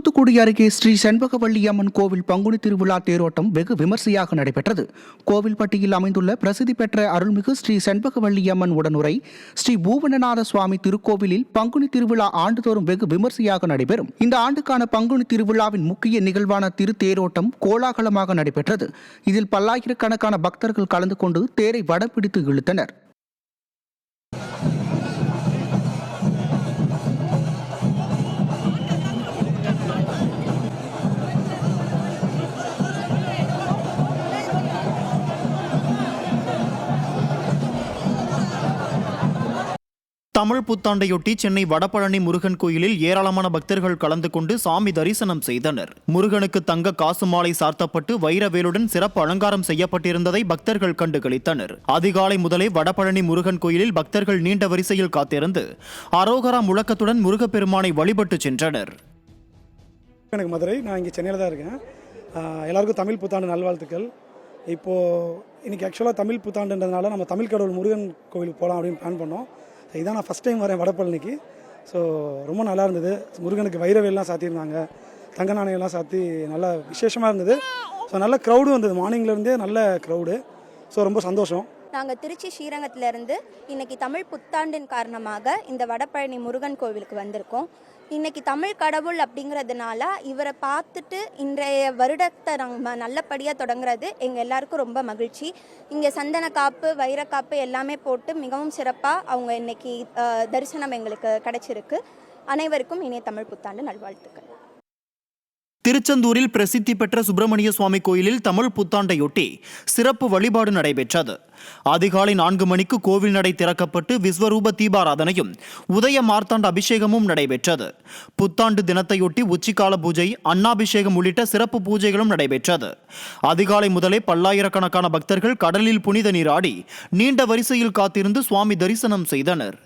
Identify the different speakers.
Speaker 1: தூத்துக்குடி அருகே ஸ்ரீ செண்பகவல்லி அம்மன் கோவில் பங்குனி திருவிழா தேரோட்டம் வெகு விமர்சையாக நடைபெற்றது. கோவில்பட்டியில் அமைந்துள்ள பிரசித்தி பெற்ற அருள்மிகு ஸ்ரீ செண்பகவல்லி அம்மன் உடனுரை ஸ்ரீ பூவனநாத சுவாமி திருக்கோவிலில் பங்குனி திருவிழா ஆண்டுதோறும் வெகு விமர்சையாக நடைபெறும். இந்த ஆண்டுக்கான பங்குனி திருவிழாவின் முக்கிய நிகழ்வான திருத்தேரோட்டம் கோலாகலமாக நடைபெற்றது. இதில் பல்லாயிரக்கணக்கான பக்தர்கள் கலந்து கொண்டு தேரை வடம் பிடித்து இழுத்தனர்.
Speaker 2: தமிழ் புத்தாண்டையொட்டி சென்னை வடபழனி முருகன் கோயிலில் ஏராளமான பக்தர்கள் கலந்து கொண்டு சாமி தரிசனம் செய்தனர். முருகனுக்கு தங்க காசு மாலை சார்த்தப்பட்டு வைரவேலுடன் சிறப்பு அலங்காரம் செய்யப்பட்டிருந்ததை பக்தர்கள் கண்டுகளித்தனர். அதிகாலை முதலே வடபழனி முருகன் கோயிலில் பக்தர்கள் நீண்ட வரிசையில் காத்திருந்து அரோகரா முழக்கத்துடன் முருகப்பெருமானை வழிபட்டு சென்றனர்.
Speaker 3: எனக்கு மதுரை, நான் இங்கே சென்னையில் தான் இருக்கேன். எல்லாருக்கும் தமிழ் புத்தாண்டு நல்வாழ்த்துக்கள். இப்போது இன்றைக்கி ஆக்சுவலாக தமிழ் புத்தாண்டுன்றதுனால நம்ம தமிழ் கடவுள் முருகன் கோவிலுக்கு போகலாம் அப்படின்னு பிளான் பண்ணோம். இதான் நான் ஃபஸ்ட் டைம் வரேன் வடபழனிக்கு. ஸோ ரொம்ப நல்லா இருந்தது. முருகனுக்கு வைரவேல்லாம் சாத்தியிருந்தாங்க, தங்க நாணயம்லாம் சாத்தி நல்லா விசேஷமாக இருந்தது. ஸோ நல்ல க்ரௌடும் வந்தது, மார்னிங்லேருந்தே நல்ல க்ரௌடு. ஸோ ரொம்ப சந்தோஷம்.
Speaker 4: நாங்கள் திருச்சி ஸ்ரீரங்கத்திலேருந்து இன்றைக்கி தமிழ் புத்தாண்டின் காரணமாக இந்த வடபழனி முருகன் கோவிலுக்கு வந்திருக்கோம். இன்றைக்கி தமிழ் கடவுள் அப்படிங்கிறதுனால இவரை பார்த்துட்டு இன்றைய வருடத்தை நாங்கள் நல்லபடியாக தொடங்குறது எங்கள் எல்லாருக்கும் ரொம்ப மகிழ்ச்சி. இங்கே சந்தன காப்பு, வைரக்காப்பு எல்லாமே போட்டு மிகவும் சிறப்பாக அவங்க இன்றைக்கி தரிசனம் எங்களுக்கு கிடைச்சிருக்கு. அனைவருக்கும் இனிய தமிழ் புத்தாண்டு நல்வாழ்த்துக்கள்.
Speaker 2: திருச்செந்தூரில் பிரசித்தி பெற்ற சுப்பிரமணிய சுவாமி கோயிலில் தமிழ் புத்தாண்டையொட்டி சிறப்பு வழிபாடு நடைபெற்றது. அதிகாலை 4 மணிக்கு கோவில் நடை திறக்கப்பட்டு விஸ்வரூப தீபாராதனையும் உதய மார்த்தாண்ட அபிஷேகமும் நடைபெற்றது. புத்தாண்டு தினத்தையொட்டி உச்சிக்கால பூஜை, அன்னாபிஷேகம் உள்ளிட்ட சிறப்பு பூஜைகளும் நடைபெற்றது. அதிகாலை முதலே பல்லாயிரக்கணக்கான பக்தர்கள் கடலில் புனித நீராடி நீண்ட வரிசையில் காத்திருந்து சுவாமி தரிசனம் செய்தனர்.